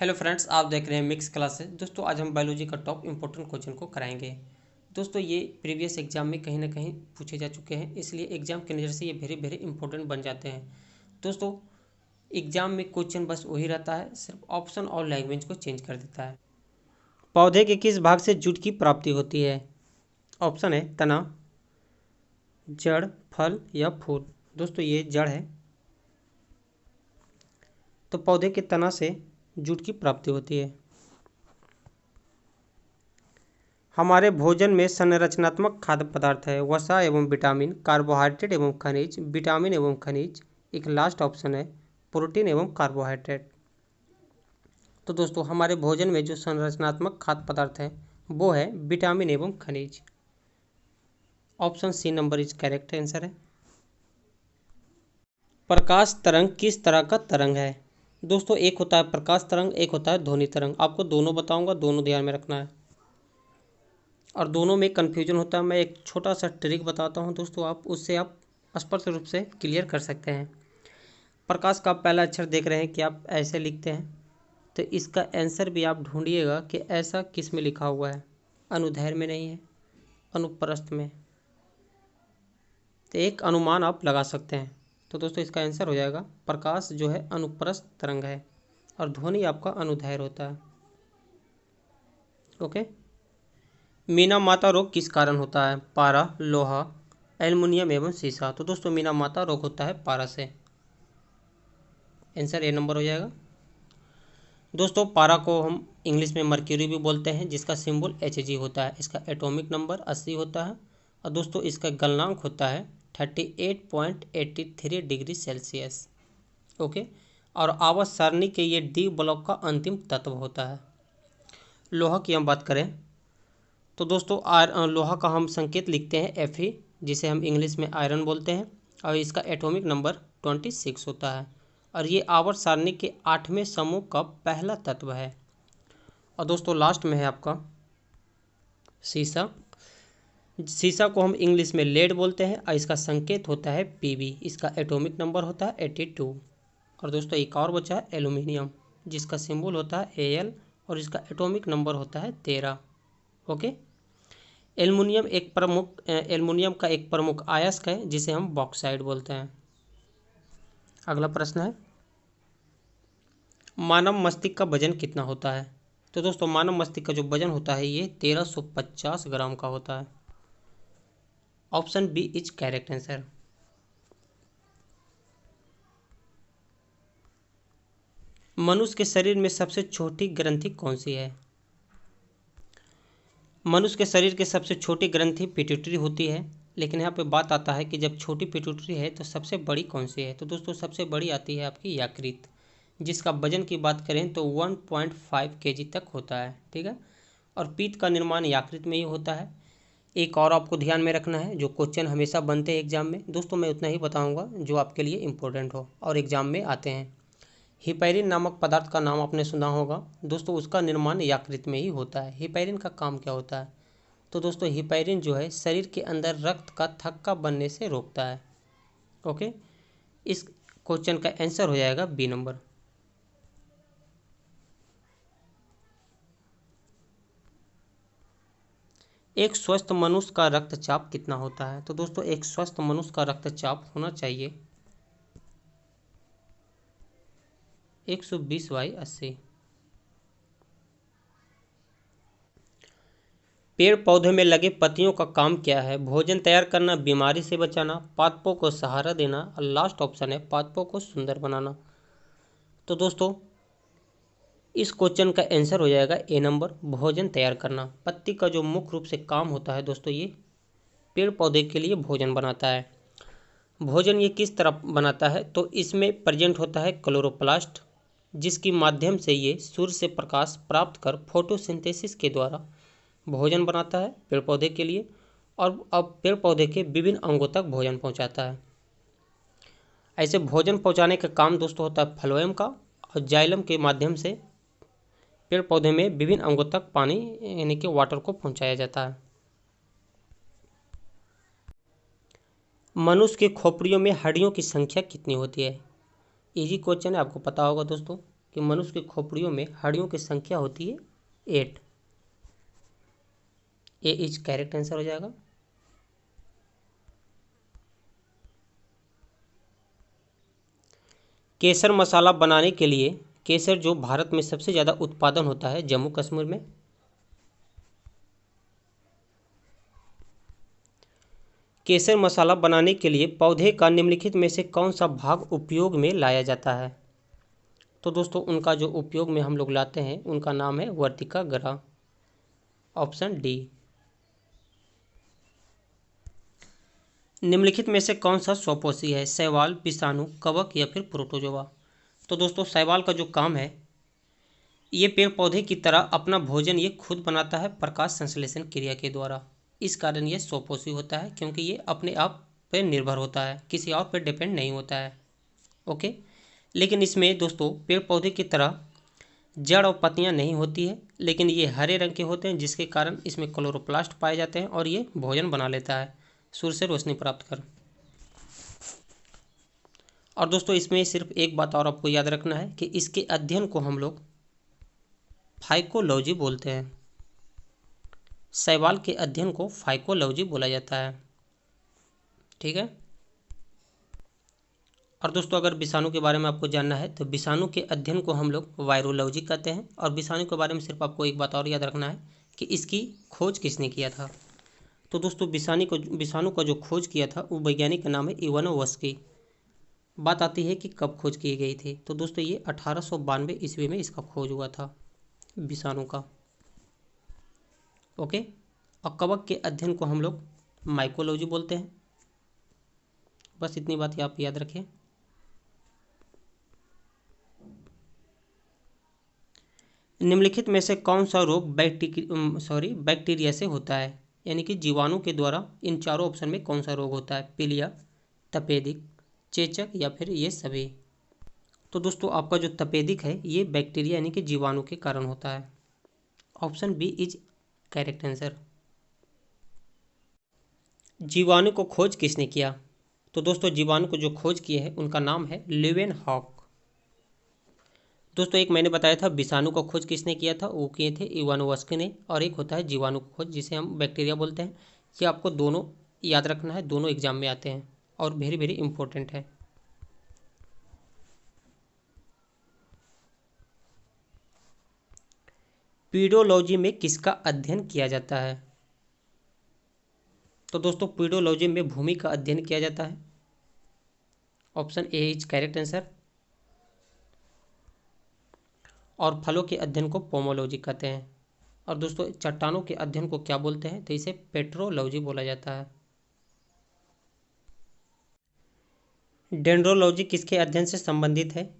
Hello friends, आप देख रहे हैं मिक्स क्लासेस। दोस्तों आज हम बायोलॉजी का टॉप इंपॉर्टेंट क्वेश्चन को कराएंगे। दोस्तों ये प्रीवियस एग्जाम में कहीं ना कहीं पूछे जा चुके हैं, इसलिए एग्जाम की नज़र से ये वेरी वेरी इंपॉर्टेंट बन जाते हैं। दोस्तों एग्जाम में क्वेश्चन बस वही रहता है, सिर्फ ऑप्शन और लैंग्वेज को चेंज कर देता है। पौधे के किस भाग से जूट की प्राप्ति होती है? ऑप्शन है तना, जड़, फल या फूल। दोस्तों ये जड़ है, तो पौधे के तना से जूट की प्राप्ति होती है। हमारे भोजन में संरचनात्मक खाद्य पदार्थ है वसा एवं विटामिन, कार्बोहाइड्रेट एवं खनिज, विटामिन एवं खनिज। एक लास्ट ऑप्शन है प्रोटीन एवं कार्बोहाइड्रेट। तो दोस्तों हमारे भोजन में जो संरचनात्मक खाद्य पदार्थ है वो है विटामिन एवं खनिज। Option C number is correct answer है। प्रकाश तरंग किस तरह का तरंग है? दोस्तों एक होता है प्रकाश तरंग, एक होता है ध्वनि तरंग। आपको दोनों बताऊंगा, दोनों ध्यान में रखना है और दोनों में कन्फ्यूजन होता है। मैं एक छोटा सा ट्रिक बताता हूं दोस्तों, आप उससे आप स्पष्ट रूप से क्लियर कर सकते हैं। प्रकाश का पहला अक्षर देख रहे हैं कि आप ऐसे लिखते हैं, तो इसका आंसर भी आप ढूंढिएगा कि ऐसा किस में लिखा हुआ है। अनुदैर्घ्य में नहीं है, अनुप्रस्थ में। तो एक अनुमान आप लगा सकते हैं। तो दोस्तों इसका आंसर हो जाएगा प्रकाश जो है अनुप्रस्थ तरंग है और ध्वनि आपका अनुदैर्घ्य होता है। ओके। मीना माता रोग किस कारण होता है? पारा, लोहा, एल्युमिनियम एवं सीसा। तो दोस्तों मीना माता रोग होता है पारा से। आंसर ए नंबर हो जाएगा। दोस्तों पारा को हम इंग्लिश में मर्क्यूरी भी बोलते हैं, जिसका सिंबल Hg होता है। इसका एटॉमिक नंबर 80 होता है और दोस्तों इसका गलनांक होता है 38.83 डिग्री सेल्सियस। ओके। और आवर्त सारणी के ये डी ब्लॉक का अंतिम तत्व होता है। लोहा की हम बात करें तो दोस्तों लोहा का हम संकेत लिखते हैं Fe, जिसे हम इंग्लिश में आयरन बोलते हैं और इसका एटॉमिक नंबर 26 होता है और ये आवर्त सारणी के 8वें समूह का पहला तत्व है। और दोस्तों लास्ट में है आपका सीसा। सीसा को हम इंग्लिश में लेड बोलते हैं और इसका संकेत होता है Pb। इसका एटॉमिक नंबर होता है 82। और दोस्तों एक और बचा है एल्यूमिनियम, जिसका सिंबल होता है Al और इसका एटॉमिक नंबर होता है 13। ओके। एल्युमिनियम का एक प्रमुख अयस्क है जिसे हम बॉक्साइड बोलते हैं। अगला प्रश्न है मानव मस्तिष्क का वजन कितना होता है? तो दोस्तों मानव मस्तिष्क का जो वजन होता है ये 1350 ग्राम का होता है। Option B is correct answer. मनुष्य के शरीर में सबसे छोटी ग्रंथि कौन सी है? मनुष्य के शरीर की सबसे छोटी ग्रंथि पिट्यूटरी होती है, लेकिन यहाँ पे बात आता है कि जब छोटी पिट्यूटरी है तो सबसे बड़ी कौन सी है? तो दोस्तों सबसे बड़ी आती है आपकी यकृत, जिसका वजन की बात करें तो 1.5 kg तक होता है। ठीक है। और पित्त का निर्माण यकृत में ही होता है। एक और आपको ध्यान में रखना है, जो क्वेश्चन हमेशा बनते हैं एग्जाम में। दोस्तों मैं उतना ही बताऊँगा जो आपके लिए इम्पोर्टेंट हो और एग्जाम में आते हैं। हिपैरिन नामक पदार्थ का नाम आपने सुना होगा दोस्तों, उसका निर्माण यकृत में ही होता है। हिपैरिन का काम क्या होता है? तो दोस्तों हिपैरिन जो है शरीर के अंदर रक्त का थक्का बनने से रोकता है। ओके। इस क्वेश्चन का आंसर हो जाएगा बी नंबर। एक स्वस्थ मनुष्य का रक्तचाप कितना होता है? तो दोस्तों एक स्वस्थ मनुष्य का रक्तचाप होना चाहिए 120/80। पेड़ पौधे में लगे पत्तियों का काम क्या है? भोजन तैयार करना, बीमारी से बचाना, पादपों को सहारा देना और लास्ट ऑप्शन है पादपों को सुंदर बनाना। तो दोस्तों इस क्वेश्चन का आंसर हो जाएगा ए नंबर, भोजन तैयार करना। पत्ती का जो मुख्य रूप से काम होता है दोस्तों, ये पेड़ पौधे के लिए भोजन बनाता है। भोजन ये किस तरह बनाता है? तो इसमें प्रेजेंट होता है क्लोरोप्लास्ट, जिसके माध्यम से ये सूर्य से प्रकाश प्राप्त कर फोटोसिंथेसिस के द्वारा भोजन बनाता है पेड़ पौधे के लिए और अब पेड़ पौधे के विभिन्न अंगों तक भोजन पहुंचाता है। ऐसे भोजन पहुंचाने का काम दोस्तों होता है फ्लोएम का और जाइलम के माध्यम से पेड़ पौधे में विभिन्न अंगों तक पानी यानी कि वाटर को पहुंचाया जाता है। मनुष्य के खोपड़ियों में हड्डियों की संख्या कितनी होती है? इजी क्वेश्चन है, आपको पता होगा दोस्तों। कि मनुष्य की खोपड़ियों में हड्डियों की संख्या होती है 8। ए इज करेक्ट आंसर हो जाएगा। केसर मसाला बनाने के लिए केसर जो भारत में सबसे ज़्यादा उत्पादन होता है जम्मू कश्मीर में। केसर मसाला बनाने के लिए पौधे का निम्नलिखित में से कौन सा भाग उपयोग में लाया जाता है? तो दोस्तों उनका जो उपयोग में हम लोग लाते हैं उनका नाम है वर्तिका ग्रह, ऑप्शन डी। निम्नलिखित में से कौन सा स्वपोषी है? शैवाल, विषाणु, कवक या फिर प्रोटोजोआ? तो दोस्तों शैवाल का जो काम है, ये पेड़ पौधे की तरह अपना भोजन ये खुद बनाता है प्रकाश संश्लेषण क्रिया के द्वारा। इस कारण ये स्वपोषी होता है, क्योंकि ये अपने आप पर निर्भर होता है, किसी और पर डिपेंड नहीं होता है। ओके, लेकिन इसमें दोस्तों पेड़ पौधे की तरह जड़ और पत्तियां नहीं होती है, लेकिन ये हरे रंग के होते हैं, जिसके कारण इसमें क्लोरोप्लास्ट पाए जाते हैं और ये भोजन बना लेता है सूर्य से रोशनी प्राप्त कर। और दोस्तों इसमें सिर्फ एक बात और आपको याद रखना है कि इसके अध्ययन को हम लोग फाइकोलॉजी बोलते हैं। शैवाल के अध्ययन को फाइकोलॉजी बोला जाता है। ठीक है। और दोस्तों अगर विषाणु के बारे में आपको जानना है तो विषाणु के अध्ययन को हम लोग वायरोलॉजी कहते हैं। और विषाणु के बारे में सिर्फ आपको एक बात और याद रखना है कि इसकी खोज किसने किया था। तो दोस्तों विषाणु का जो खोज किया था वो वैज्ञानिक का नाम है इवानोव्स्की। बात आती है कि कब खोज की गई थी, तो दोस्तों ये 1892 ईस्वी में इसका खोज हुआ था विषाणु का। ओके। और कवक के अध्ययन को हम लोग माइकोलॉजी बोलते हैं। बस इतनी बात आप याद रखें। निम्नलिखित में से कौन सा रोग बैक्टीरिया से होता है? यानी कि जीवाणु के द्वारा इन चारों ऑप्शन में कौन सा रोग होता है? पीलिया, तपेदिक, चेचक या फिर ये सभी? तो दोस्तों आपका जो तपेदिक है ये बैक्टीरिया यानी कि जीवाणु के कारण होता है। Option B is correct answer. जीवाणु को खोज किसने किया? तो दोस्तों जीवाणु को जो खोज किए हैं उनका नाम है लेवेनहॉक। दोस्तों एक मैंने बताया था विषाणु का खोज किसने किया था, वो किए थे इवानोव्स्की ने। और एक होता है जीवाणु का खोज जिसे हम बैक्टीरिया बोलते हैं। ये आपको दोनों याद रखना है, दोनों एग्जाम में आते हैं और वेरी वेरी इंपॉर्टेंट है। पीडोलॉजी में किसका अध्ययन किया जाता है? तो दोस्तों पीडोलॉजी में भूमि का अध्ययन किया जाता है। Option A is correct answer. और फलों के अध्ययन को पोमोलॉजी कहते हैं। और दोस्तों चट्टानों के अध्ययन को क्या बोलते हैं? तो इसे पेट्रोलॉजी बोला जाता है। डेंड्रोलॉजी किसके अध्ययन से संबंधित है?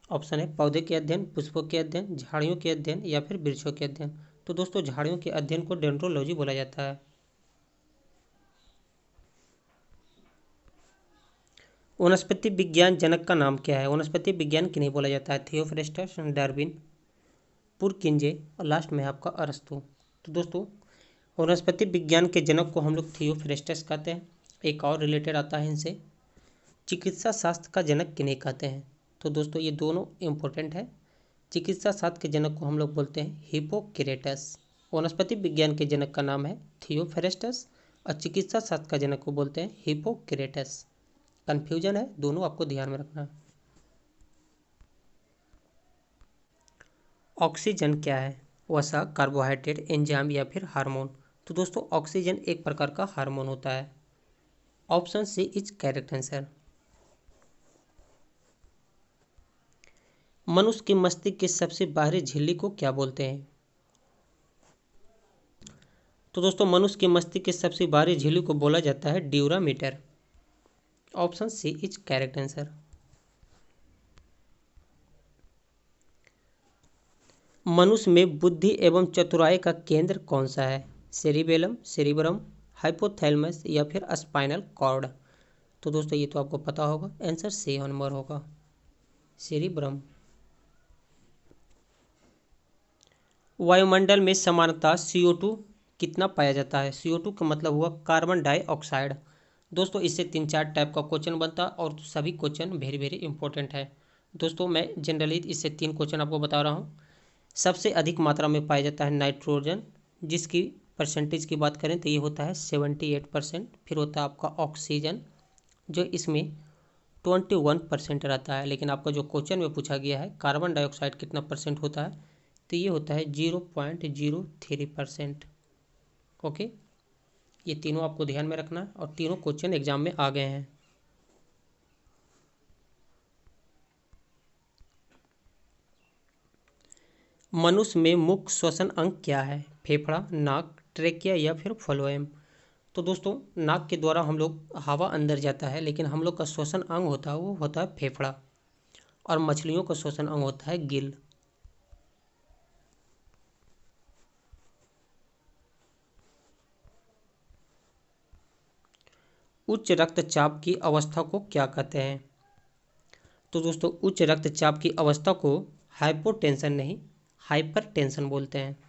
ऑप्शन है पौधे के अध्ययन, पुष्पों के अध्ययन, झाड़ियों के अध्ययन या फिर वृक्षों के अध्ययन। तो दोस्तों झाड़ियों के अध्ययन को डेंड्रोलॉजी बोला जाता है। वनस्पति विज्ञान जनक का नाम क्या है? वनस्पति विज्ञान किन्हें बोला जाता है? थियोफ्रेस्टस, डार्विन, पुरकिंजे और लास्ट में आपका अरस्तु। तो दोस्तों वनस्पति विज्ञान के जनक को हम लोग थियोफ्रेस्टस कहते हैं। एक और रिलेटेड आता है इनसे, चिकित्सा शास्त्र का जनक किन्हें कहते हैं? तो दोस्तों ये दोनों इंपॉर्टेंट है। चिकित्सा शास्त्र के जनक को हम लोग बोलते हैं हिपोक्रेटस। वनस्पति विज्ञान के जनक का नाम है थियोफ्रेस्टस और चिकित्सा शास्त्र का जनक को बोलते हैं हिपोक्रेटस। कन्फ्यूजन है, दोनों आपको ध्यान में रखना है। ऑक्सीजन क्या है? वसा, कार्बोहाइड्रेट, एंजाइम या फिर हार्मोन? तो दोस्तों ऑक्सीजन एक प्रकार का हार्मोन होता है। Option C is correct answer. मनुष्य के मस्तिष्क के सबसे बाहरी झिल्ली को क्या बोलते हैं? तो दोस्तों मनुष्य के मस्तिष्क के सबसे बाहरी झिल्ली को बोला जाता है dura mater. Option C is correct answer. मनुष्य में बुद्धि एवं चतुराई का केंद्र कौन सा है? सेरिबेलम, सेरिब्रम, हाइपोथैलेमस या फिर स्पाइनल कॉर्ड? तो दोस्तों ये तो आपको पता होगा, आंसर सी नंबर होगा, सेरिब्रम। वायुमंडल में सामान्यतः CO2 कितना पाया जाता है? CO2 का मतलब हुआ कार्बन डाइऑक्साइड। दोस्तों इससे 3-4 टाइप का क्वेश्चन बनता है और सभी क्वेश्चन वेरी वेरी इंपॉर्टेंट है। दोस्तों मैं जनरली इससे 3 क्वेश्चन आपको बता रहा हूँ। सबसे अधिक मात्रा में पाया जाता है नाइट्रोजन, जिसकी परसेंटेज की बात करें तो ये होता है 78%। फिर होता है आपका ऑक्सीजन, जो इसमें 21% रहता है। लेकिन आपका जो क्वेश्चन में पूछा गया है कार्बन डाइऑक्साइड कितना परसेंट होता है, तो ये होता है 0.03%। ओके, ये तीनों आपको ध्यान में रखना है और तीनों क्वेश्चन एग्जाम में आ गए हैं। मनुष्य में मुख्य श्वसन अंग क्या है? फेफड़ा, नाक, ट्रेकिया या फिर फ्लोएम? तो दोस्तों नाक के द्वारा हम लोग हवा अंदर जाता है, लेकिन हम लोग का श्वसन अंग होता है वो होता है फेफड़ा, और मछलियों का श्वसन अंग होता है गिल। उच्च रक्तचाप की अवस्था को क्या कहते हैं? तो दोस्तों उच्च रक्तचाप की अवस्था को हाइपोटेंशन नहीं, हाइपरटेंशन बोलते हैं।